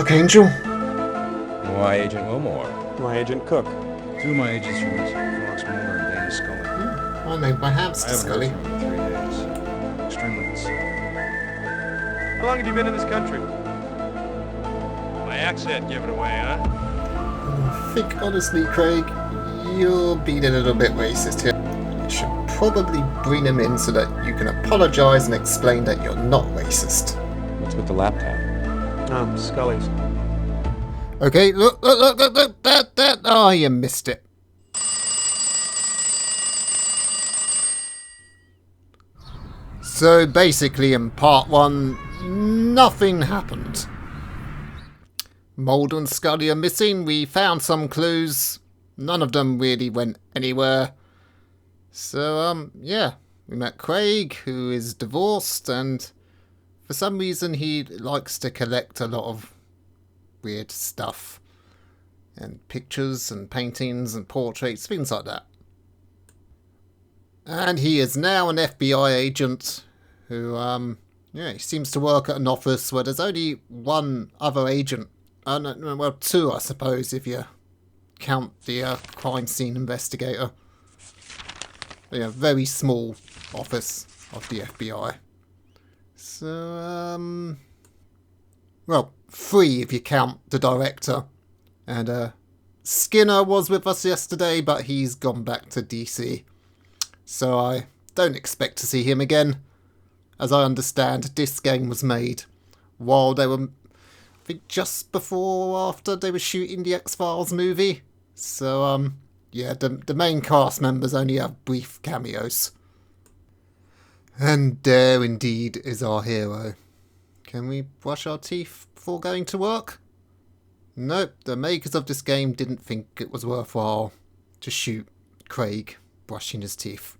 Archangel. Why Agent Wilmore? My Agent Cook. Two of my agents from Fox Mulder and Dana Scully. I named my I hamster haven't heard Scully. from him in 3 days. Extremely concerned. How long have you been in this country? My accent give it away, huh? I think, honestly, Craig, you're being a little bit racist here. You should probably bring him in so that you can apologise and explain that you're not racist. What's with the laptop? Scully's. Okay, look, that. Oh, you missed it. So basically, in part one, nothing happened. Mulder and Scully are missing. We found some clues. None of them really went anywhere. So, yeah. We met Craig, who is divorced, and for some reason he likes to collect a lot of weird stuff. And pictures and paintings and portraits, things like that. And he is now an FBI agent who, he seems to work at an office where there's only one other agent. No, well, two, I suppose, if you count the crime scene investigator. Yeah, very small office of the FBI. So, well, three if you count the director. And Skinner was with us yesterday, but he's gone back to DC. So I don't expect to see him again. As I understand, this game was made while they were, I think, just before or after they were shooting the X-Files movie. So, yeah, the main cast members only have brief cameos. And there indeed is our hero. Can we brush our teeth before going to work? Nope, the makers of this game didn't think it was worthwhile to shoot Craig brushing his teeth.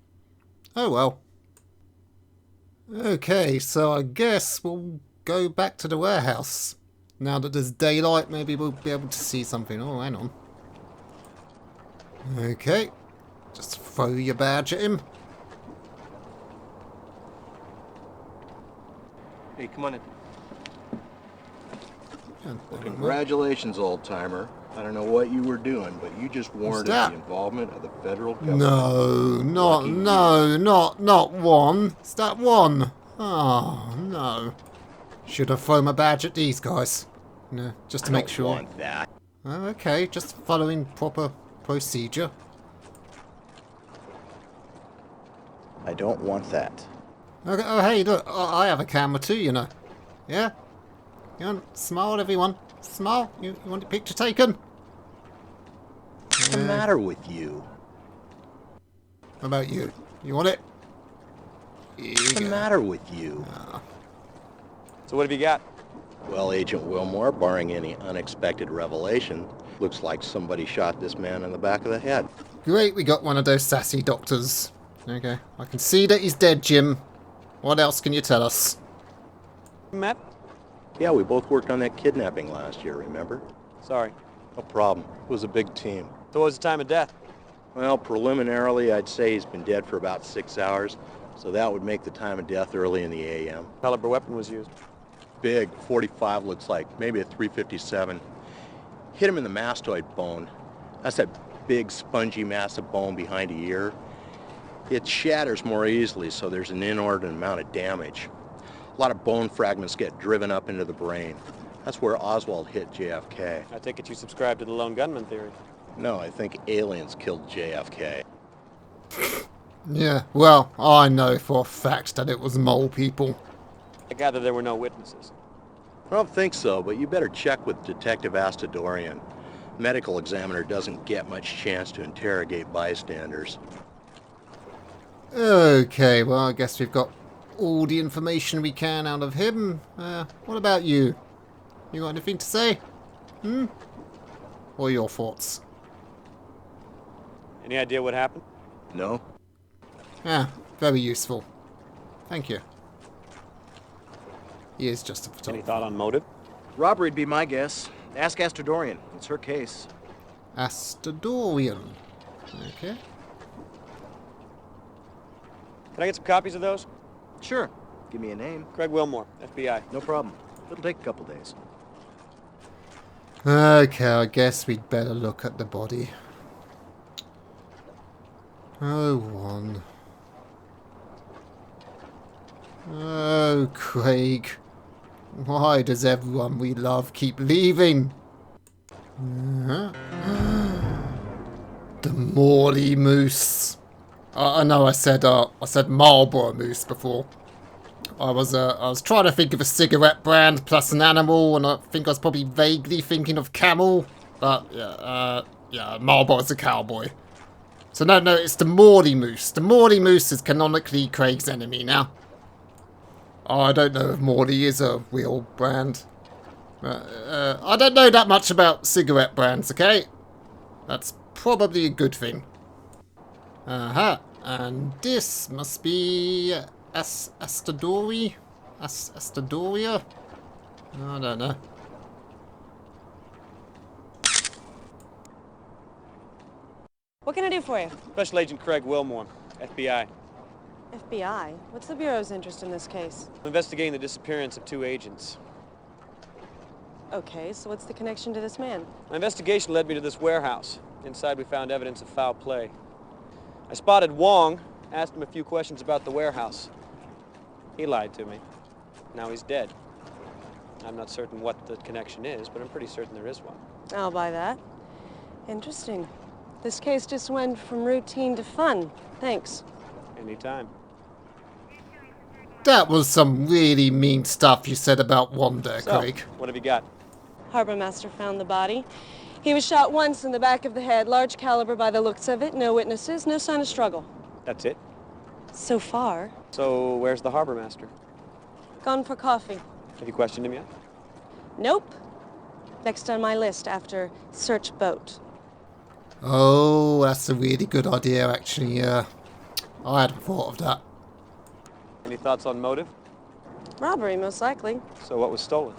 Oh well. Okay, so I guess we'll go back to the warehouse. Now that there's daylight, maybe we'll be able to see something. Oh, hang on. Okay, just throw your badge at him. Hey, come on in. Well, congratulations, old-timer. I don't know what you were doing, but you just warranted the involvement of the federal government. Not one. It's that one. Oh, no. Should have thrown my badge at these guys. No, just to make sure. I don't want that. Oh, okay, just following proper procedure. I don't want that. Okay, oh, hey, look, I have a camera too, you know. Yeah? You want, smile, everyone. Smile. You want your picture taken? What's the matter with you? What about you? You want it? What's the matter with you? So what have you got? Well, Agent Wilmore, barring any unexpected revelation, looks like somebody shot this man in the back of the head. Great, we got one of those sassy doctors. Okay, I can see that he's dead, Jim. What else can you tell us? Matt? Yeah, we both worked on that kidnapping last year, remember? Sorry. No problem. It was a big team. So what was the time of death? Well, preliminarily, I'd say he's been dead for about 6 hours, so that would make the time of death early in the AM. What caliber weapon was used? Big, 45 looks like, maybe a 357. Hit him in the mastoid bone. That's that big, spongy mass of bone behind the ear. It shatters more easily, so there's an inordinate amount of damage. A lot of bone fragments get driven up into the brain. That's where Oswald hit JFK. I take it you subscribe to the lone gunman theory. No, I think aliens killed JFK. Yeah, well, I know for a fact that it was mole people. I gather there were no witnesses. I don't think so, but you better check with Detective Astadorian. Medical examiner doesn't get much chance to interrogate bystanders. Okay, well, I guess we've got all the information we can out of him. What about you? You got anything to say? What are your thoughts? Any idea what happened? No? Yeah, very useful. Thank you. He is just a Any photographer. thought on motive? Robbery'd be my guess. Ask Astadorian. It's her case. Astadorian. Okay. Can I get some copies of those? Sure. Give me a name. Craig Wilmore, FBI. No problem. It'll take a couple days. Okay, I guess we'd better look at the body. Oh, one. Oh, Craig. Why does everyone we love keep leaving? Uh, the Morley Moose. I know I said Marlboro Moose before. I was trying to think of a cigarette brand plus an animal, and I think I was probably vaguely thinking of camel. But yeah, Marlboro's a cowboy. So no, it's the Morley Moose. The Morley Moose is canonically Craig's enemy now. Oh, I don't know if Morley is a real brand. I don't know that much about cigarette brands, okay? That's probably a good thing. And this must be Astadoria? I don't know. What can I do for you? Special Agent Craig Wilmore, FBI. FBI? What's the Bureau's interest in this case? I'm investigating the disappearance of 2 agents. Okay, so what's the connection to this man? My investigation led me to this warehouse. Inside we found evidence of foul play. I spotted Wong, asked him a few questions about the warehouse. He lied to me. Now he's dead. I'm not certain what the connection is, but I'm pretty certain there is one. I'll buy that. Interesting. This case just went from routine to fun. Thanks. Anytime. That was some really mean stuff you said about Wanda, So, Craig. what have you got? Harbor Master found the body. He was shot once in the back of the head, large caliber by the looks of it. No witnesses, no sign of struggle. That's it? So far. So, where's the harbor master? Gone for coffee. Have you questioned him yet? Nope. Next on my list after search boat. Oh, that's a really good idea, actually. I hadn't thought of that. Any thoughts on motive? Robbery, most likely. So what was stolen?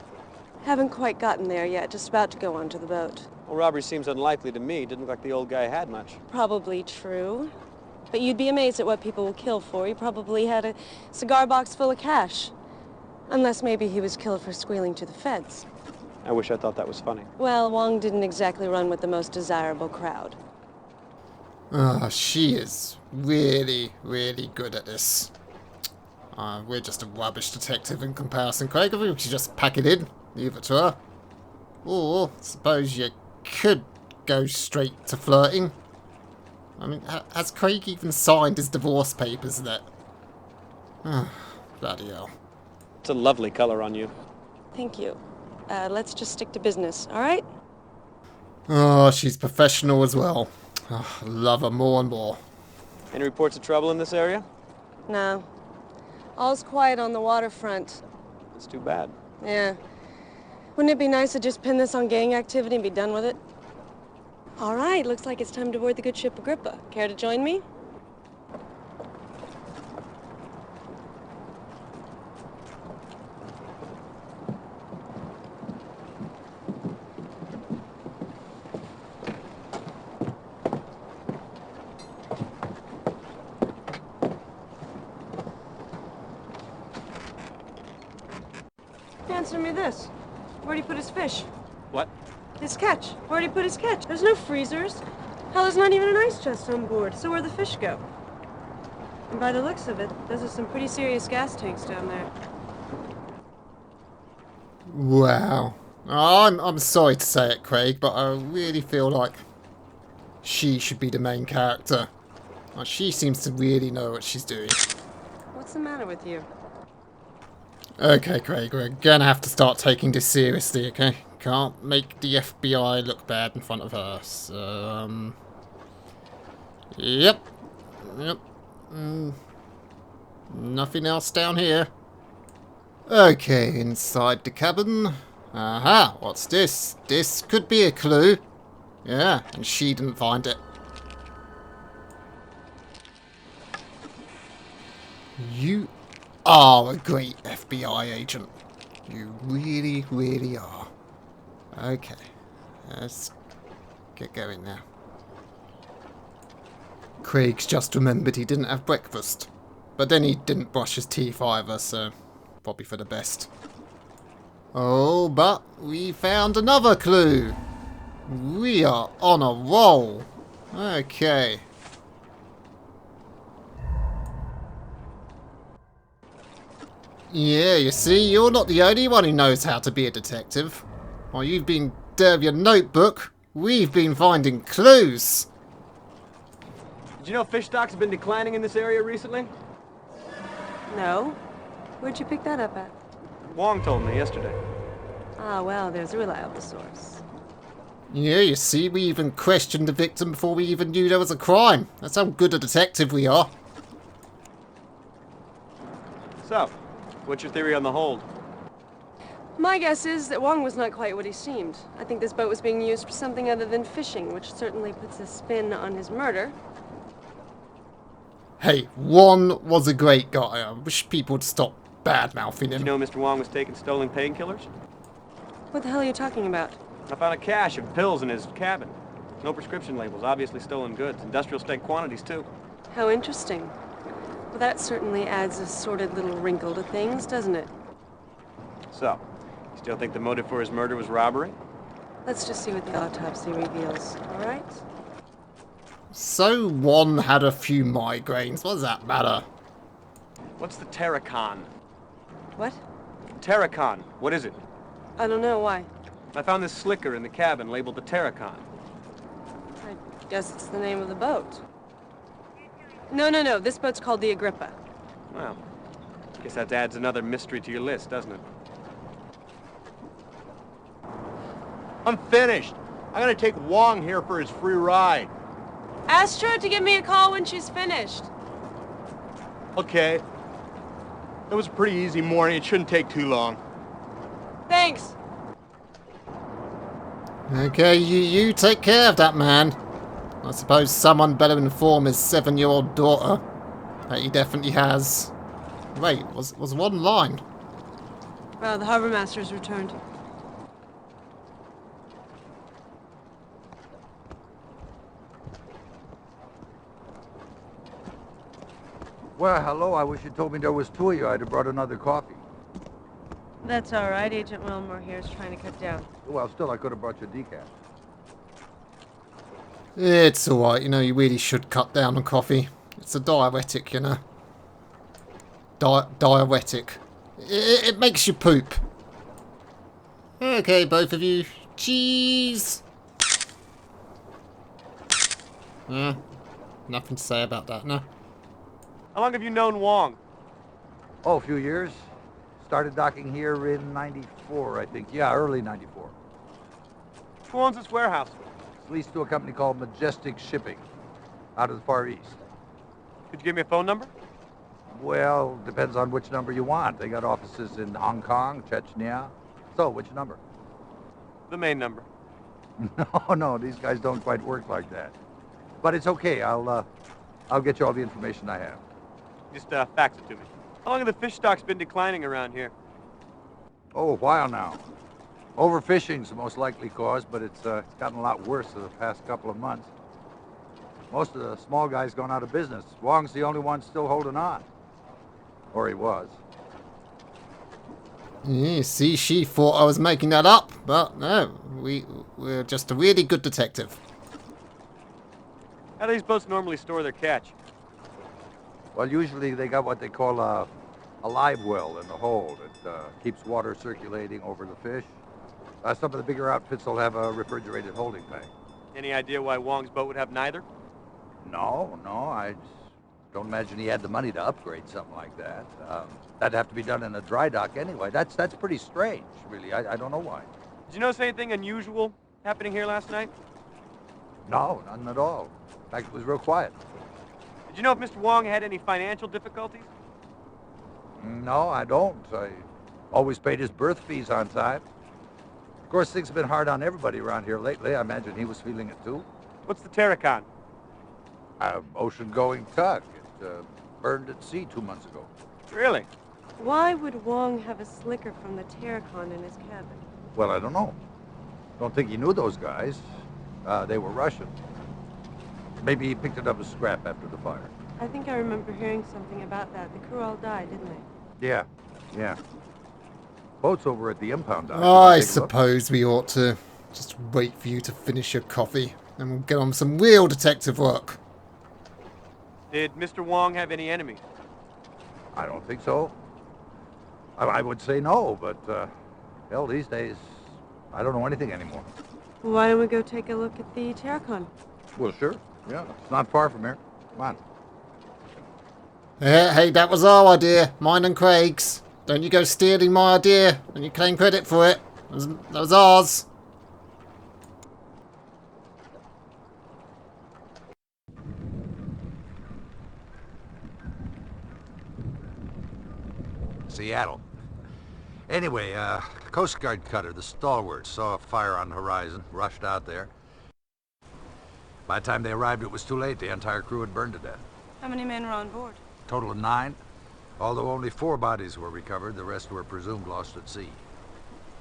Haven't quite gotten there yet, just about to go onto the boat. Well, robbery seems unlikely to me. Didn't look like the old guy had much. Probably true. But you'd be amazed at what people will kill for. He probably had a cigar box full of cash. Unless maybe he was killed for squealing to the feds. I wish I thought that was funny. Well, Wong didn't exactly run with the most desirable crowd. She is really, really good at this. We're just a rubbish detective in comparison, Craig. I think we should just pack it in, leave it to her. Or, suppose you could go straight to flirting. I mean, has Craig even signed his divorce papers yet? Bloody hell. It's a lovely color on you. Thank you. Let's just stick to business, all right? Oh, she's professional as well. Oh, love her more and more. Any reports of trouble in this area? No. All's quiet on the waterfront. That's too bad. Yeah. Wouldn't it be nice to just pin this on gang activity and be done with it? All right, looks like it's time to board the good ship Agrippa. Care to join me? Answer me this. Where'd he put his fish? What? His catch. Where'd he put his catch? There's no freezers. Hell, there's not even an ice chest on board. So where'd the fish go? And by the looks of it, those are some pretty serious gas tanks down there. Wow. I'm sorry to say it, Craig, but I really feel like she should be the main character. She seems to really know what she's doing. What's the matter with you? Okay, Craig, we're gonna have to start taking this seriously, okay? Can't make the FBI look bad in front of her, so, Yep. Nothing else down here. Okay, inside the cabin. Aha, what's this? This could be a clue. Yeah, and she didn't find it. You are a great FBI agent. You really, really are. Okay, let's get going now. Craig's just remembered he didn't have breakfast. But then he didn't brush his teeth either, so probably for the best. Oh, but we found another clue. We are on a roll. Okay. Yeah, you see, you're not the only one who knows how to be a detective. While you've been there with your notebook, we've been finding clues. Did you know fish stocks have been declining in this area recently? No? Where'd you pick that up at? Wong told me yesterday. Ah, well, there's a reliable source. Yeah, you see, we even questioned the victim before we even knew there was a crime. That's how good a detective we are. So, what's your theory on the hold? My guess is that Wong was not quite what he seemed. I think this boat was being used for something other than fishing, which certainly puts a spin on his murder. Hey, Won was a great guy. I wish people would stop bad-mouthing Did him. you know Mr. Wong was taking stolen painkillers? What the hell are you talking about? I found a cache of pills in his cabin. No prescription labels, obviously stolen goods. Industrial strength quantities, too. How interesting. Well, that certainly adds a sordid little wrinkle to things, doesn't it? So, you still think the motive for his murder was robbery? Let's just see what the autopsy reveals, all right? So Won had a few migraines. What does that matter? What's the Terracon? What? Terracon, what is it? I don't know, why? I found this slicker in the cabin labeled the Terracon. I guess it's the name of the boat. No, this boat's called the Agrippa. Well, guess that adds another mystery to your list, doesn't it? I'm finished. I'm gonna take Wong here for his free ride. Ask her to give me a call when she's finished. Okay. It was a pretty easy morning. It shouldn't take too long. Thanks. Okay, you take care of that man. I suppose someone better inform his 7-year-old daughter that he definitely has. Wait, was one line? Well, the harbor master's returned. Well, hello. I wish you told me there was two of you. I'd have brought another coffee. That's all right. Agent Wilmore here is trying to cut down. Well, still, I could have brought you decaf. It's alright, you know, you really should cut down on coffee. It's a diuretic, you know. Diuretic. It makes you poop. Okay, both of you. Cheese! Nothing to say about that, no? How long have you known Wong? Oh, a few years. Started docking here in '94, I think. Yeah, early '94. Who owns this warehouse? It's leased to a company called Majestic Shipping, out of the Far East. Could you give me a phone number? Well, depends on which number you want. They got offices in Hong Kong, Chechnya. So, which number? The main number. No, these guys don't quite work like that. But it's okay. I'll get you all the information I have. Just fax it to me. How long have the fish stocks been declining around here? Oh, a while now. Overfishing's the most likely cause, but it's gotten a lot worse in the past couple of months. Most of the small guys gone out of business. Wong's the only one still holding on. Or he was. Yeah, see, she thought I was making that up, but no, we're just a really good detective. How do these boats normally store their catch? Well, usually they got what they call a live well in the hold. It keeps water circulating over the fish. Some of the bigger outfits will have a refrigerated holding tank. Any idea why Wong's boat would have neither? No, I just don't imagine he had the money to upgrade something like that. That'd have to be done in a dry dock anyway. That's pretty strange, really. I don't know why. Did you notice anything unusual happening here last night? No, none at all. In fact, it was real quiet. Did you know if Mr. Wong had any financial difficulties? No, I don't. I always paid his berth fees on time. Of course, things have been hard on everybody around here lately. I imagine he was feeling it too. What's the Terracon? Ocean-going tug. It burned at sea 2 months ago. Really? Why would Wong have a slicker from the Terracon in his cabin? Well, I don't know. Don't think he knew those guys. They were Russian. Maybe he picked it up as scrap after the fire. I think I remember hearing something about that. The crew all died, didn't they? Yeah. boat's over at the impound dock. I Take a look. suppose we ought to just wait for you to finish your coffee, and we'll get on with some real detective work. Did Mr. Wong have any enemies? I don't think so. I would say no, but, hell, these days, I don't know anything anymore. Why don't we go take a look at the Terracon? Well, sure. Yeah, it's not far from here. Come on. Hey, that was our idea, mine and Craig's. Don't you go stealing my idea, and you claim credit for it. That was ours. Seattle. Anyway, Coast Guard cutter, the Stalwart, saw a fire on the horizon, rushed out there. By the time they arrived, it was too late. The entire crew had burned to death. How many men were on board? Total of 9. Although only 4 bodies were recovered, the rest were presumed lost at sea.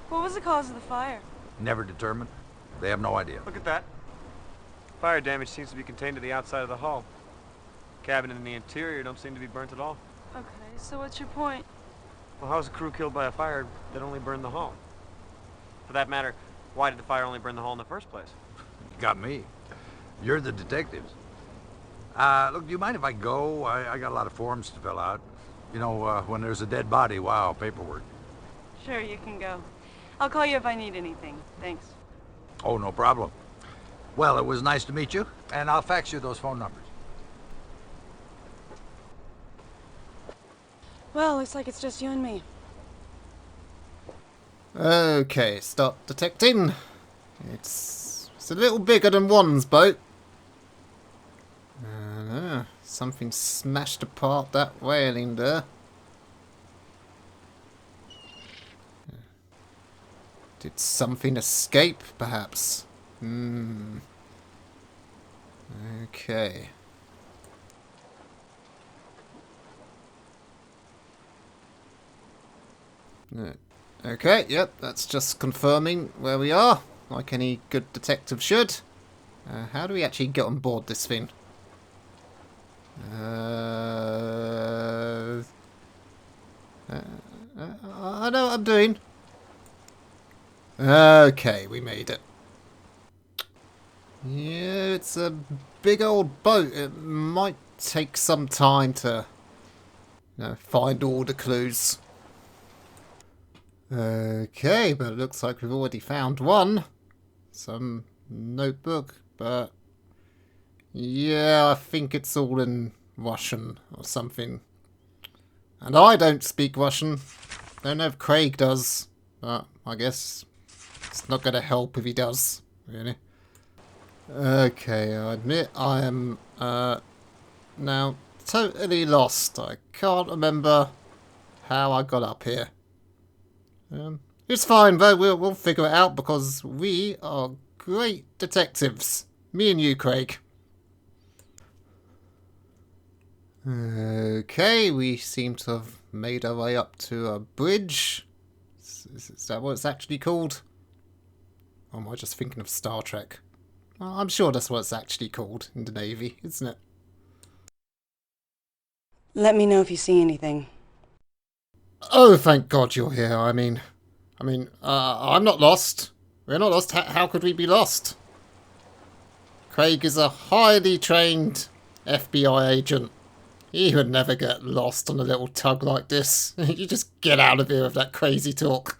What was the cause of the fire? Never determined. They have no idea. Look at that. Fire damage seems to be contained to the outside of the hull. Cabin and the interior don't seem to be burnt at all. Okay, so what's your point? Well, how was the crew killed by a fire that only burned the hull? For that matter, why did the fire only burn the hull in the first place? You got me. You're the detectives. Look, do you mind if I go? I got a lot of forms to fill out. You know, when there's a dead body, wow, paperwork. Sure, you can go. I'll call you if I need anything. Thanks. Oh, no problem. Well, it was nice to meet you, and I'll fax you those phone numbers. Well, looks like it's just you and me. Okay, start detecting. It's a little bigger than One's boat. Something smashed apart that railing there. Did something escape, perhaps? Okay. Okay, yep, that's just confirming where we are, like any good detective should. How do we actually get on board this thing? I know what I'm doing. Okay, we made it. Yeah, it's a big old boat. It might take some time to, find all the clues. Okay, but it looks like we've already found one. Some notebook, but yeah, I think it's all in Russian or something. And I don't speak Russian. Don't know if Craig does, but I guess it's not going to help if he does, really. Okay, I admit I am now totally lost. I can't remember how I got up here. It's fine though, we'll figure it out because we are great detectives. Me and you, Craig. Okay, we seem to have made our way up to a bridge. Is that what it's actually called? Or am I just thinking of Star Trek? I'm sure that's what it's actually called in the Navy, isn't it? Let me know if you see anything. Oh, thank God you're here. I mean, I'm not lost. We're not lost. How could we be lost? Craig is a highly trained FBI agent. He would never get lost on a little tug like this. You just get out of here with that crazy talk.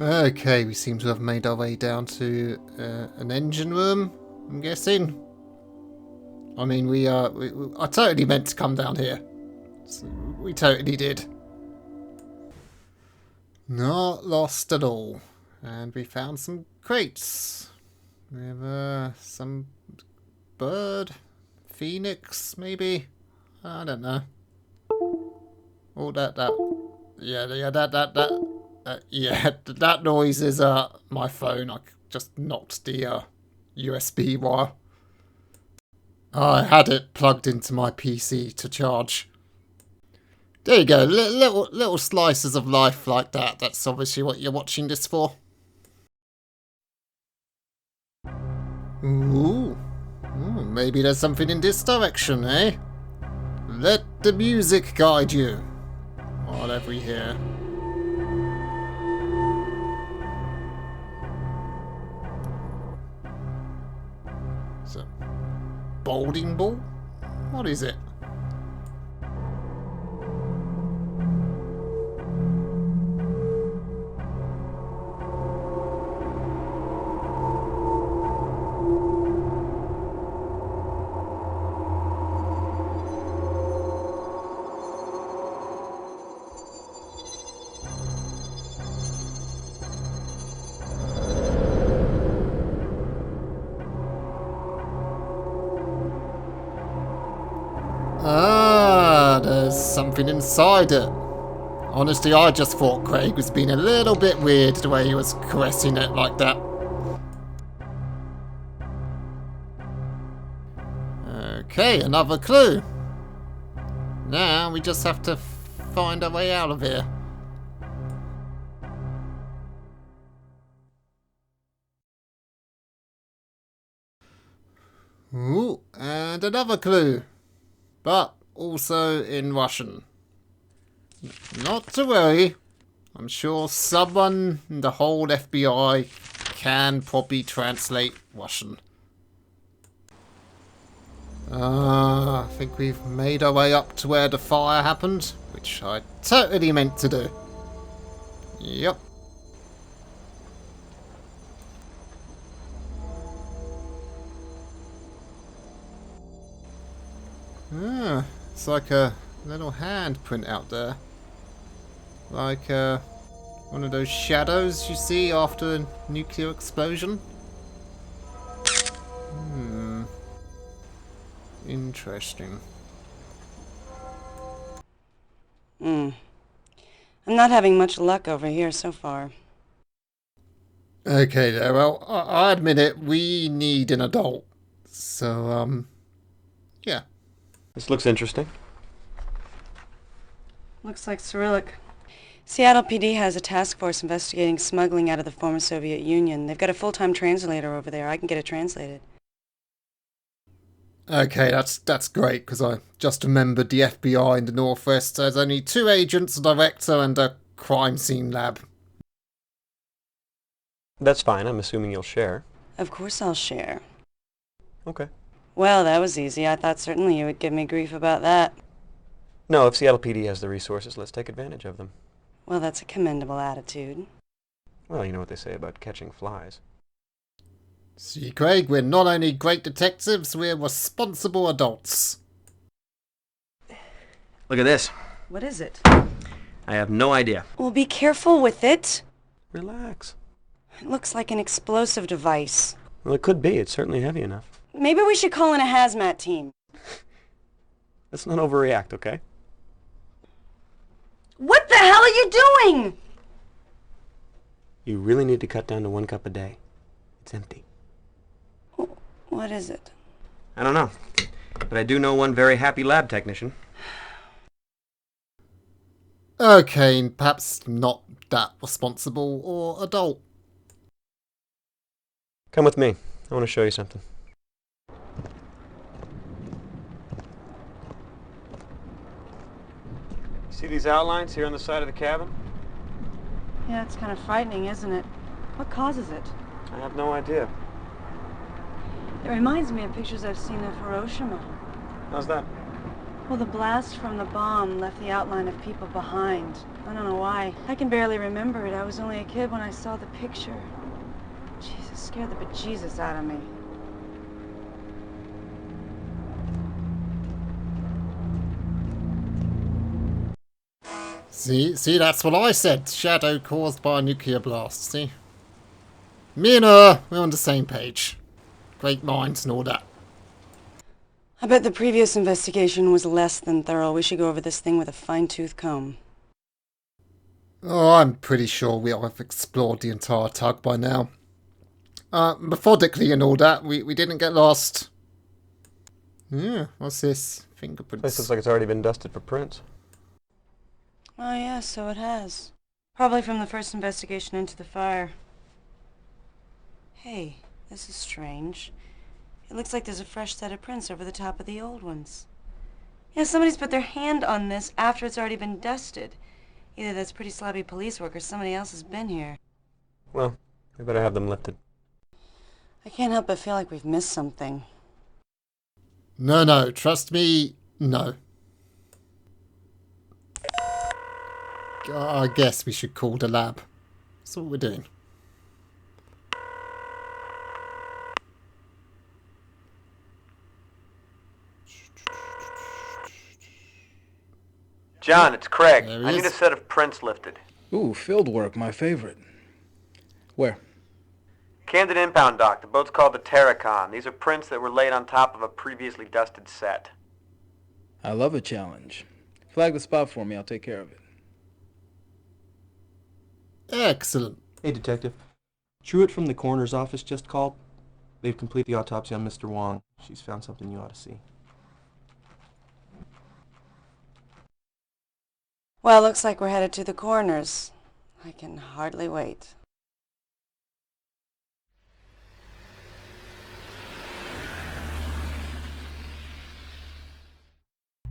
Okay, we seem to have made our way down to an engine room, I'm guessing. I mean, I totally meant to come down here. So we totally did. Not lost at all. And we found some crates. We have some bird, phoenix, maybe. I don't know. Oh, that noise is my phone. I just knocked the USB wire. I had it plugged into my PC to charge. There you go, little slices of life like that. That's obviously what you're watching this for. Ooh, maybe there's something in this direction, eh? Let the music guide you. What have we here? So, bowling ball? What is it? Ah, there's something inside it. Honestly, I just thought Craig was being a little bit weird the way he was caressing it like that. Okay, another clue. Now we just have to find our way out of here. Ooh, and another clue. But also in Russian. Not to worry. I'm sure someone in the whole FBI can probably translate Russian. I think we've made our way up to where the fire happened, which I totally meant to do. Yep. Ah, it's like a little handprint out there. Like one of those shadows you see after a nuclear explosion. Interesting. I'm not having much luck over here so far. Okay there, well, I admit it, we need an adult. So, yeah. This looks interesting. Looks like Cyrillic. Seattle PD has a task force investigating smuggling out of the former Soviet Union. They've got a full-time translator over there. I can get it translated. Okay, that's great, because I just remembered the FBI in the Northwest has only 2 agents, a director, and a crime scene lab. That's fine. I'm assuming you'll share. Of course I'll share. Okay. Well, that was easy. I thought certainly you would give me grief about that. No, if Seattle PD has the resources, let's take advantage of them. Well, that's a commendable attitude. Well, you know what they say about catching flies. See, Craig, we're not only great detectives, we're responsible adults. Look at this. What is it? I have no idea. Well, be careful with it. Relax. It looks like an explosive device. Well, it could be. It's certainly heavy enough. Maybe we should call in a hazmat team. Let's not overreact, okay? What the hell are you doing? You really need to cut down to 1 cup a day. It's empty. What is it? I don't know. But I do know one very happy lab technician. Okay, perhaps not that responsible or adult. Come with me. I want to show you something. See these outlines here on the side of the cabin? Yeah, it's kind of frightening, isn't it? What causes it? I have no idea. It reminds me of pictures I've seen of Hiroshima. How's that? Well, the blast from the bomb left the outline of people behind. I don't know why. I can barely remember it. I was only a kid when I saw the picture. Jesus, scared the bejesus out of me. See, that's what I said. Shadow caused by a nuclear blast, see? Me and her, we're on the same page. Great minds and all that. I bet the previous investigation was less than thorough. We should go over this thing with a fine-tooth comb. Oh, I'm pretty sure we'll have explored the entire tug by now. Methodically and all that, we didn't get lost. Yeah, what's this? Fingerprints. This looks like it's already been dusted for prints. Oh, yeah, so it has. Probably from the first investigation into the fire. Hey, this is strange. It looks like there's a fresh set of prints over the top of the old ones. Yeah, somebody's put their hand on this after it's already been dusted. Either that's pretty sloppy police work or somebody else has been here. Well, we better have them lifted. I can't help but feel like we've missed something. No, trust me, no. I guess we should call the lab. That's what we're doing. John, it's Craig. There he I need a is. set of prints lifted. Ooh, field work, my favorite. Where? Camden Impound Dock. The boat's called the Terracon. These are prints that were laid on top of a previously dusted set. I love a challenge. Flag the spot for me, I'll take care of it. Excellent. Hey, Detective. Truett from the coroner's office just called. They've completed the autopsy on Mr. Wong. She's found something you ought to see. Well, looks like we're headed to the coroner's. I can hardly wait.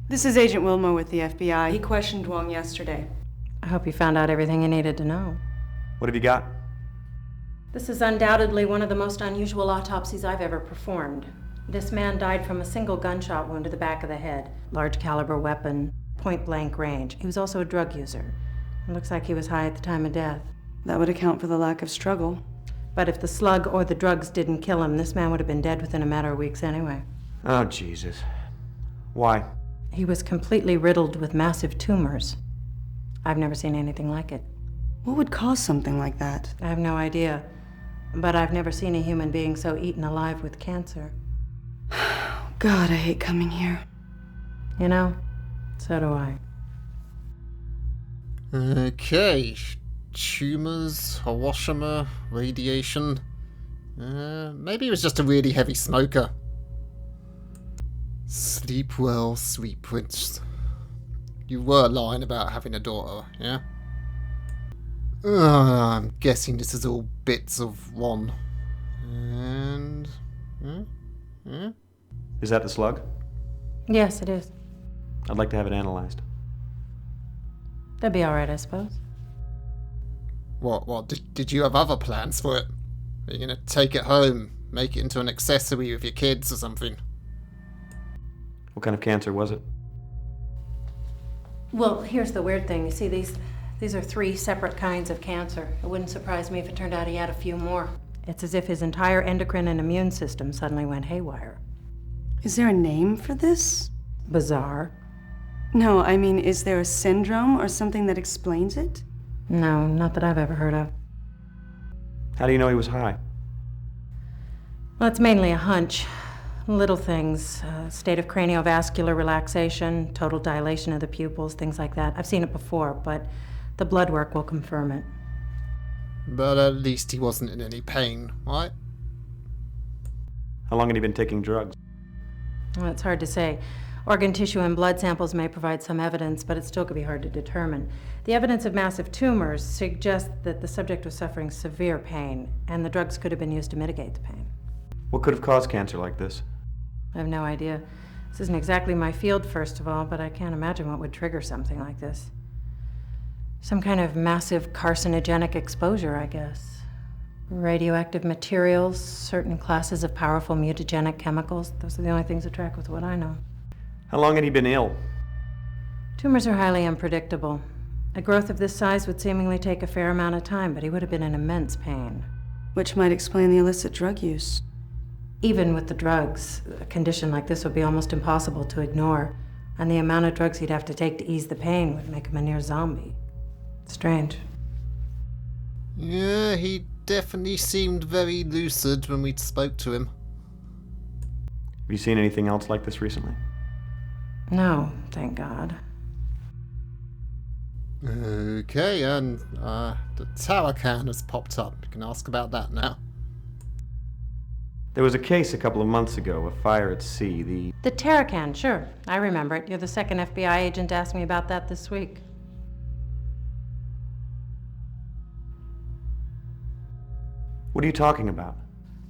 This is Agent Wilmore with the FBI. He questioned Wong yesterday. I hope you found out everything you needed to know. What have you got? This is undoubtedly one of the most unusual autopsies I've ever performed. This man died from a single gunshot wound to the back of the head. Large caliber weapon, point blank range. He was also a drug user. It looks like he was high at the time of death. That would account for the lack of struggle. But if the slug or the drugs didn't kill him, this man would have been dead within a matter of weeks anyway. Oh, Jesus. Why? He was completely riddled with massive tumors. I've never seen anything like it. What would cause something like that? I have no idea. But I've never seen a human being so eaten alive with cancer. God, I hate coming here. You know, so do I. Okay. Tumors, Hiroshima, radiation. Maybe he was just a really heavy smoker. Sleep well, sweet prince. You were lying about having a daughter, yeah? I'm guessing this is all bits of one. And... Is that the slug? Yes, it is. I'd like to have it analyzed. That'd be all right, I suppose. What, did you have other plans for it? Are you gonna take it home, make it into an accessory with your kids or something? What kind of cancer was it? Well, here's the weird thing. You see, these are 3 separate kinds of cancer. It wouldn't surprise me if it turned out he had a few more. It's as if his entire endocrine and immune system suddenly went haywire. Is there a name for this? Bizarre. No, I mean, is there a syndrome or something that explains it? No, not that I've ever heard of. How do you know he was high? Well, it's mainly a hunch. Little things, state of craniovascular relaxation, total dilation of the pupils, things like that. I've seen it before, but the blood work will confirm it. But at least he wasn't in any pain, right? How long had he been taking drugs? Well, it's hard to say. Organ tissue and blood samples may provide some evidence, but it still could be hard to determine. The evidence of massive tumors suggests that the subject was suffering severe pain, and the drugs could have been used to mitigate the pain. What could have caused cancer like this? I have no idea. This isn't exactly my field, first of all, but I can't imagine what would trigger something like this. Some kind of massive carcinogenic exposure, I guess. Radioactive materials, certain classes of powerful mutagenic chemicals. Those are the only things that track with what I know. How long had he been ill? Tumors are highly unpredictable. A growth of this size would seemingly take a fair amount of time, but he would have been in immense pain. Which might explain the illicit drug use. Even with the drugs, a condition like this would be almost impossible to ignore, and the amount of drugs he'd have to take to ease the pain would make him a near zombie. Strange. Yeah, he definitely seemed very lucid when we spoke to him. Have you seen anything else like this recently? No, thank God. Okay, and the Terracon has popped up. You can ask about that now. There was a case a couple of months ago, a fire at sea. The Terracon, sure. I remember it. You're the second FBI agent to ask me about that this week. What are you talking about?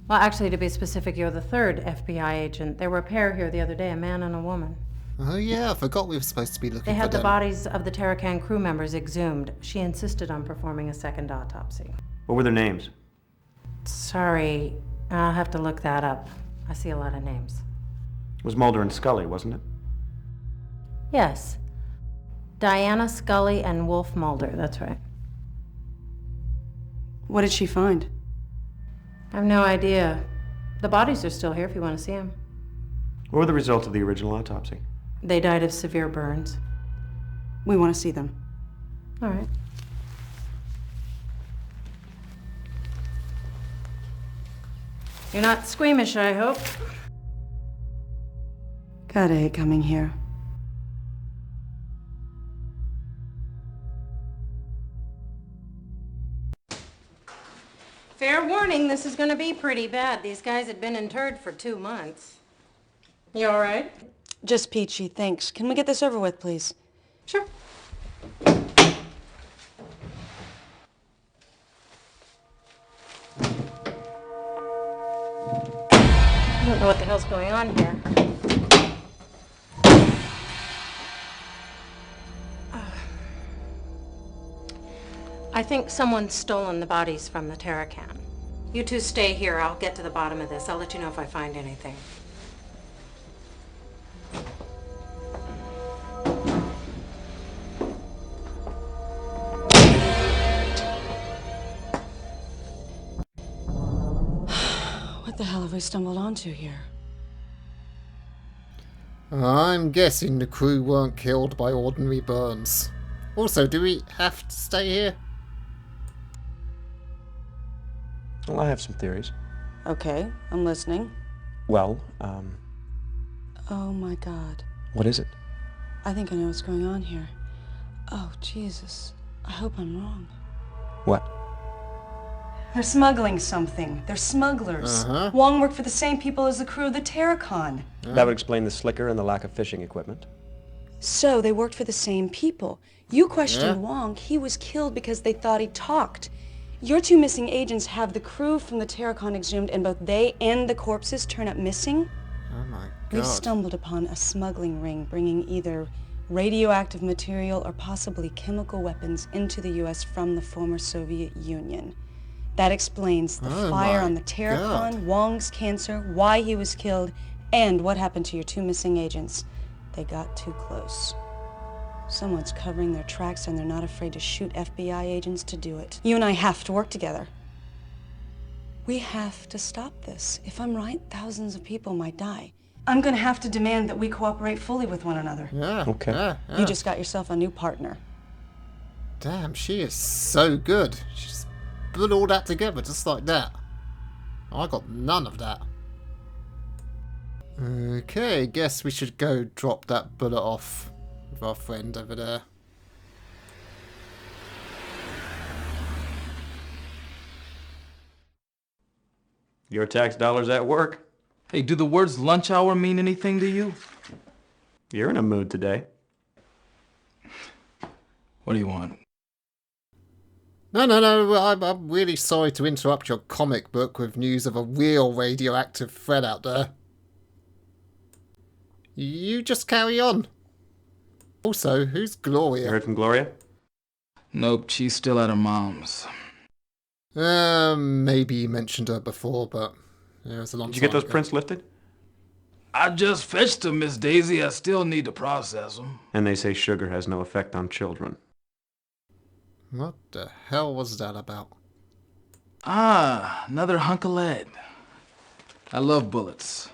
Well, actually, to be specific, you're the third FBI agent. There were a pair here the other day, a man and a woman. Oh yeah, I forgot we were supposed to be looking for They them. had the bodies of the Terracan crew members exhumed. She insisted on performing a second autopsy. What were their names? Sorry, I'll have to look that up. I see a lot of names. It was Mulder and Scully, wasn't it? Yes. Diana Scully and Wolf Mulder, that's right. What did she find? I have no idea. The bodies are still here if you want to see them. What were the results of the original autopsy? They died of severe burns. We want to see them. All right. You're not squeamish, I hope. Gotta hate coming here. Fair warning, this is gonna be pretty bad. These guys had been interred for 2 months. You all right? Just peachy, thanks. Can we get this over with, please? Sure. I don't know what the hell's going on here. I think someone's stolen the bodies from the Terracan. You two stay here. I'll get to the bottom of this. I'll let you know if I find anything. What the hell have we stumbled onto here? I'm guessing the crew weren't killed by ordinary burns. Also, do we have to stay here? Well, I have some theories. Okay, I'm listening. Well, Oh my God. what is it? I think I know what's going on here. Oh, Jesus. I hope I'm wrong. What? They're smuggling something. They're smugglers. Uh-huh. Wong worked for the same people as the crew of the Terracon. That would explain the slicker and the lack of fishing equipment. So they worked for the same people. You questioned Yeah. Wong. He was killed because they thought he talked. Your two missing agents have the crew from the Terracon exhumed, and both they and the corpses turn up missing? Oh my We've god. stumbled upon a smuggling ring bringing either radioactive material or possibly chemical weapons into the U.S. from the former Soviet Union. That explains the Oh fire my on the Terracon, God. Wong's cancer, why he was killed, and what happened to your two missing agents. They got too close. Someone's covering their tracks, and they're not afraid to shoot FBI agents to do it. You and I have to work together. We have to stop this. If I'm right, thousands of people might die. I'm gonna have to demand that we cooperate fully with one another. Yeah. Okay. Yeah, You yeah. just got yourself a new partner. Damn, she is so good. She's put all that together just like that. I got none of that. Okay, guess we should go drop that bullet off with our friend over there. Your tax dollars at work. Hey, do the words lunch hour mean anything to you? You're in a mood today. What do you want? No, I'm really sorry to interrupt your comic book with news of a real radioactive threat out there. You just carry on. Also, who's You Gloria? heard from Gloria? Nope, she's still at her mom's. Maybe you mentioned her before, but yeah, it was a long Did you time get those ago. prints lifted? I just fetched them, Miss Daisy. I still need to process them. And they say sugar has no effect on children. What the hell was that about? Ah, another hunk of lead. I love bullets.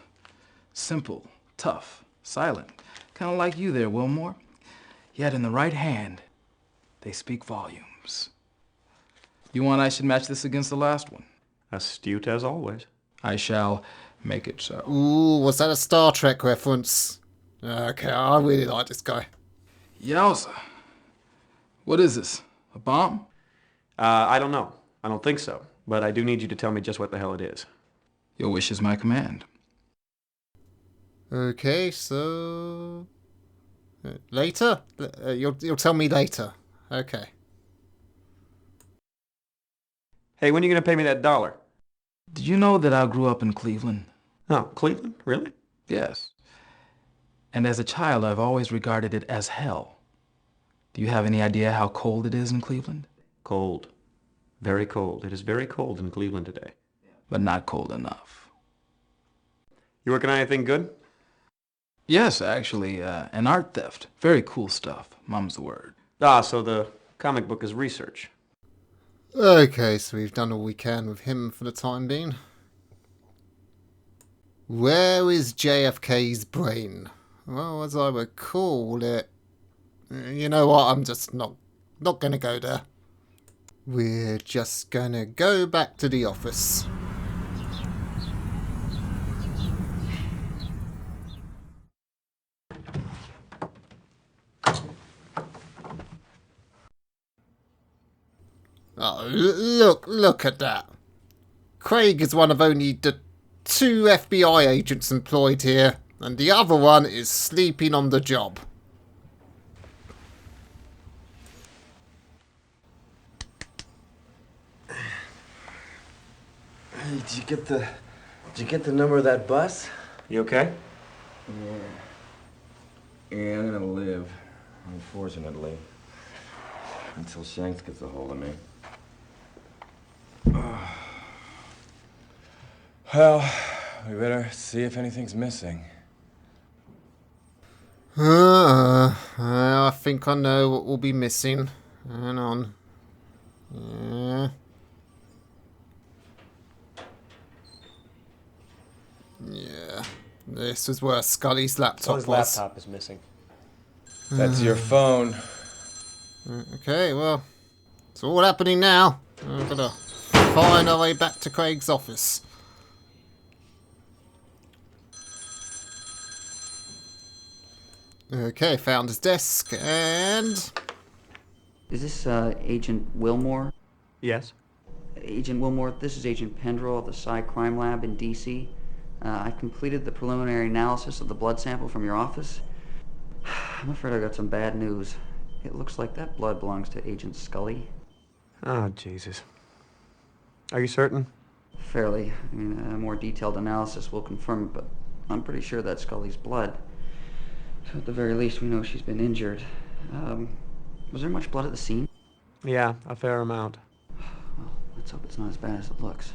Simple, tough, silent. Kind of like you there, Wilmore. Yet in the right hand, they speak volumes. You want I should match this against the last one? Astute as always. I shall make it so. Ooh, was that a Star Trek reference? Okay, I really like this guy. Yowza. What is this? A bomb? I don't know. I don't think so. But I do need you to tell me just what the hell it is. Your wish is my command. Okay, so later. You'll tell me later. Okay. Hey, when are you going to pay me that $1? Did you know that I grew up in Cleveland? Oh, Cleveland? Really? Yes. And as a child, I've always regarded it as hell. Do you have any idea how cold it is in Cleveland? Cold. Very cold. It is very cold in Cleveland today. But not cold enough. You working on anything good? Yes, actually, an art theft. Very cool stuff. Mum's the word. Ah, so the comic book is research. Okay, so we've done all we can with him for the time being. Where is JFK's brain? Well, as I recall it... You know what, I'm just not going to go there. We're just going to go back to the office. Oh, look at that. Craig is one of only the 2 FBI agents employed here, and the other one is sleeping on the job. Hey, did you get the number of that bus? You okay? Yeah, I'm gonna live, unfortunately, until Shanks gets a hold of me. Well, we better see if anything's missing. I think I know what will be missing. Hang on. Yeah. This is where Scully's laptop His was. laptop is missing. That's your phone. Okay, well, it's all happening now. We're gonna find our way back to Craig's office. Okay, found his desk, and... Is this Agent Wilmore? Yes. Agent Wilmore, this is Agent Pendrell of the Psi Crime Lab in D.C. I completed the preliminary analysis of the blood sample from your office. I'm afraid I got some bad news. It looks like that blood belongs to Agent Scully. Oh, Jesus. Are you certain? Fairly. I mean, a more detailed analysis will confirm it, but I'm pretty sure that's Scully's blood. So at the very least, we know she's been injured. Was there much blood at the scene? Yeah, a fair amount. Well, let's hope it's not as bad as it looks.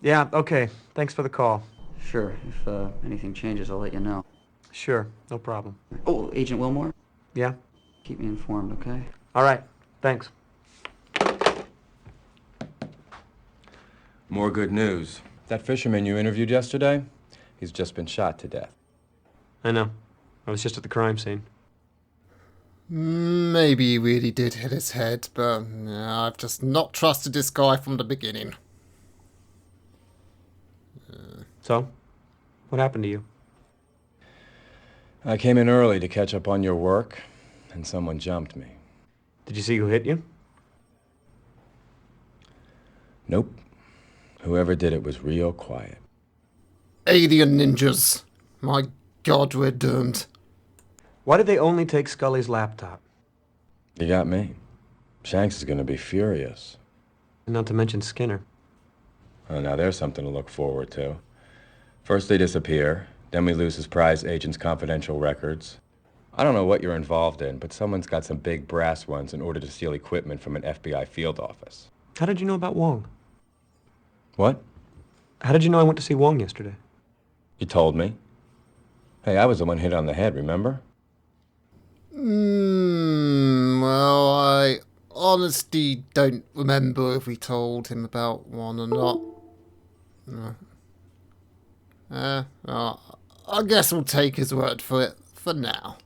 Yeah, okay. Thanks for the call. Sure. If anything changes, I'll let you know. Sure, no problem. Oh, Agent Wilmore? Yeah? Keep me informed, okay? All right, thanks. More good news. That fisherman you interviewed yesterday, he's just been shot to death. I know. I was just at the crime scene. Maybe he really did hit his head, but I've just not trusted this guy from the beginning. So? What happened to you? I came in early to catch up on your work, and someone jumped me. Did you see who hit you? Nope. Whoever did it was real quiet. Alien ninjas. My God, we're doomed. Why did they only take Scully's laptop? You got me. Shanks is gonna be furious. Not to mention Skinner. Oh, now there's something to look forward to. First they disappear, then we lose his prize agent's confidential records. I don't know what you're involved in, but someone's got some big brass ones in order to steal equipment from an FBI field office. How did you know about Wong? What? How did you know I went to see Wong yesterday? You told me. Hey, I was the one hit on the head, remember? Well, I honestly don't remember if we told him about one or not. I guess we'll take his word for it for now.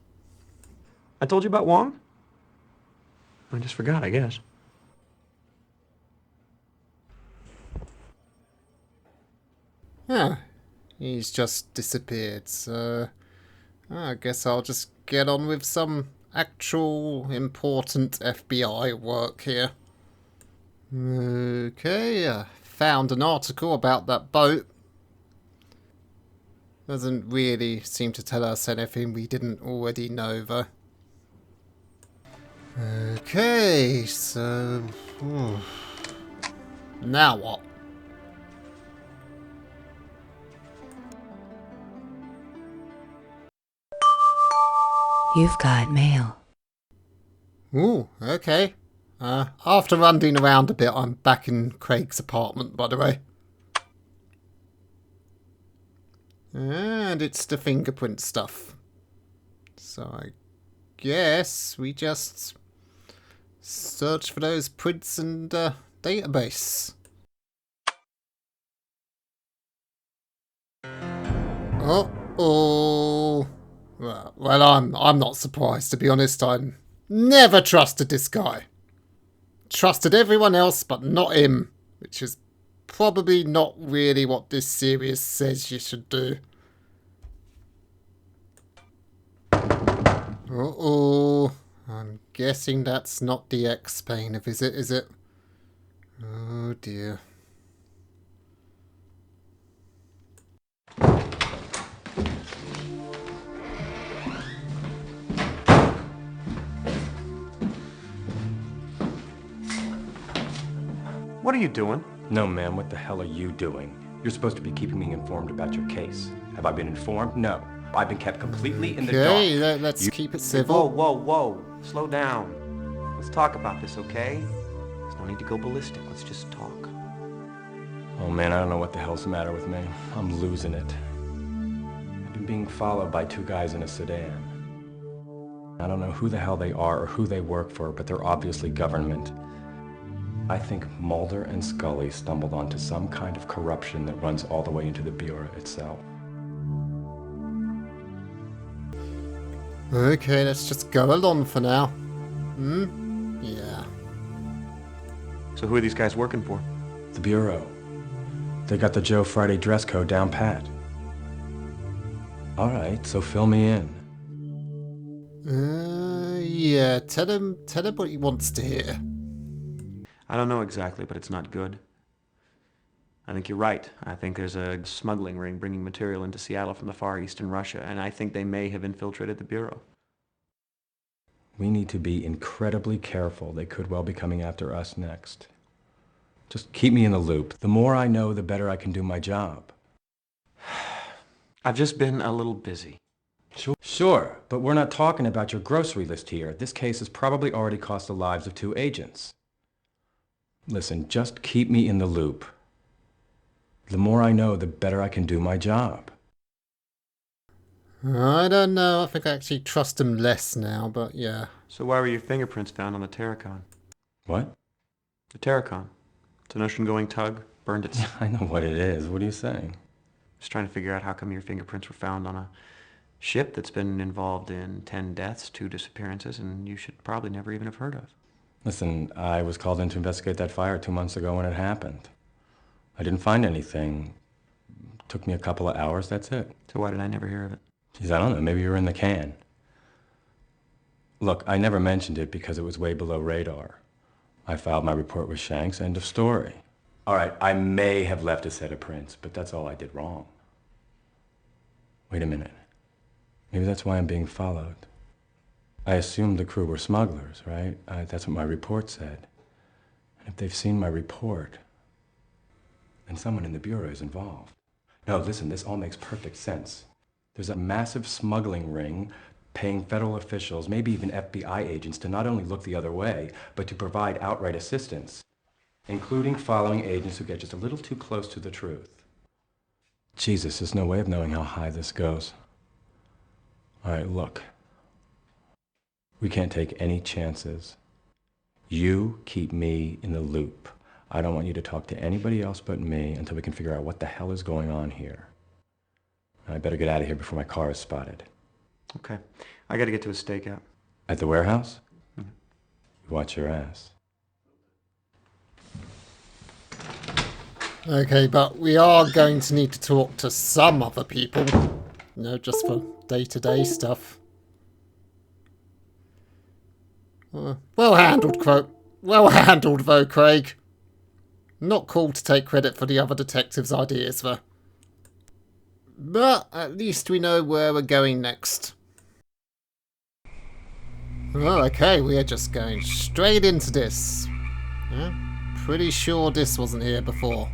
I told you about Wong? I just forgot, I guess. Yeah, he's just disappeared, so I guess I'll just get on with some actual important FBI work here. Okay, found an article about that boat. Doesn't really seem to tell us anything we didn't already know, though. Okay, so... Now what? You've got mail. Ooh, okay. After running around a bit, I'm back in Craig's apartment, by the way. And it's the fingerprint stuff. So I guess we just search for those prints and database. Uh-oh. Well, I'm not surprised, to be honest. I never trusted this guy. Trusted everyone else, but not him, which is probably not really what this series says you should do. Uh-oh. I'm guessing that's not the X-Painter visit, is it? Oh dear. What are you doing? No, ma'am, what the hell are you doing? You're supposed to be keeping me informed about your case. Have I been informed? No. I've been kept completely in the dark. Okay, let's keep it civil. Whoa. Slow down. Let's talk about this, okay? There's no need to go ballistic. Let's just talk. Oh man, I don't know what the hell's the matter with me. I'm losing it. I've been being followed by two guys in a sedan. I don't know who the hell they are or who they work for, but they're obviously government. I think Mulder and Scully stumbled onto some kind of corruption that runs all the way into the Bureau itself. Okay, let's just go along for now. Yeah. So who are these guys working for? The Bureau. They got the Joe Friday dress code down pat. All right, so fill me in. Yeah, tell him what he wants to hear. I don't know exactly, but it's not good. I think you're right. I think there's a smuggling ring bringing material into Seattle from the Far East and Russia, and I think they may have infiltrated the Bureau. We need to be incredibly careful. They could well be coming after us next. Just keep me in the loop. The more I know, the better I can do my job. I've just been a little busy. Sure, but we're not talking about your grocery list here. This case has probably already cost the lives of 2 agents. Listen, just keep me in the loop. The more I know, the better I can do my job. I don't know. I think I actually trust him less now, but yeah. So why were your fingerprints found on the Terracon? What? The Terracon. It's an ocean-going tug. Burned its... I know what it is. What are you saying? Just trying to figure out how come your fingerprints were found on a ship that's been involved in 10 deaths, 2 disappearances, and you should probably never even have heard of. Listen, I was called in to investigate that fire 2 months ago when it happened. I didn't find anything. Took me a couple of hours, that's it. So why did I never hear of it? Geez, I don't know, maybe you were in the can. Look, I never mentioned it because it was way below radar. I filed my report with Shanks, end of story. All right, I may have left a set of prints, but that's all I did wrong. Wait a minute. Maybe that's why I'm being followed. I assumed the crew were smugglers, right? That's what my report said. And if they've seen my report, then someone in the Bureau is involved. No, listen, this all makes perfect sense. There's a massive smuggling ring paying federal officials, maybe even FBI agents, to not only look the other way, but to provide outright assistance, including following agents who get just a little too close to the truth. Jesus, there's no way of knowing how high this goes. All right, look. We can't take any chances. You keep me in the loop. I don't want you to talk to anybody else but me until we can figure out what the hell is going on here. I better get out of here before my car is spotted. Okay. I gotta get to a stakeout. At the warehouse? Mm-hmm. Watch your ass. Okay, but we are going to need to talk to some other people. You know, just for day-to-day stuff. Well handled, quote. Well handled, though, Craig. Not cool to take credit for the other detectives' ideas, though. But at least we know where we're going next. Oh, okay, we are just going straight into this. Yeah, pretty sure this wasn't here before.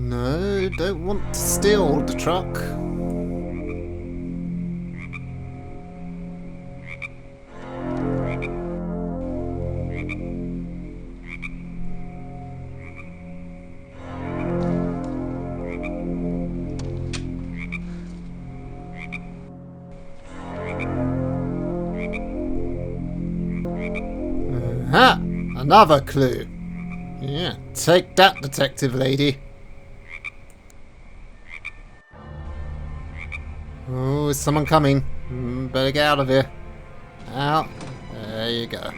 No, don't want to steal the truck. Aha! Another clue. Yeah, take that, detective lady. Oh, is someone coming? Better get out of here. Out. There you go.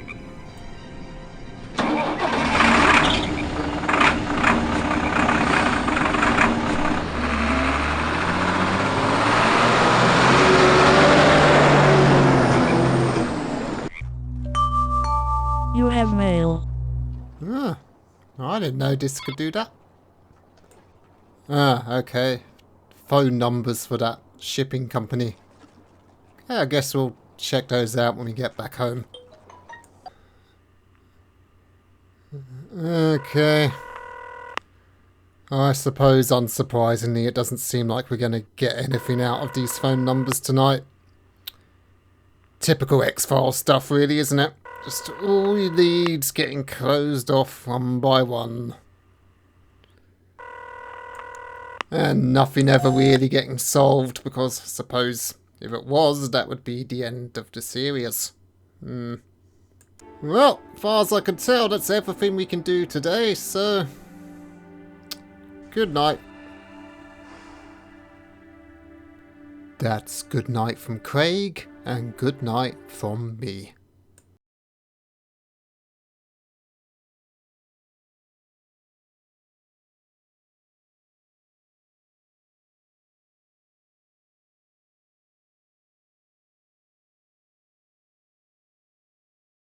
You have mail. Ah, I didn't know this could do that. Ah, okay. Phone numbers for that shipping company. Yeah, I guess we'll check those out when we get back home. Okay. I suppose, unsurprisingly, it doesn't seem like we're going to get anything out of these phone numbers tonight. Typical X-Files stuff, really, isn't it? Just all your leads getting closed off one by one. And nothing ever really getting solved, because I suppose if it was, that would be the end of the series. Well, as far as I can tell, that's everything we can do today, so... good night. That's good night from Craig, and good night from me.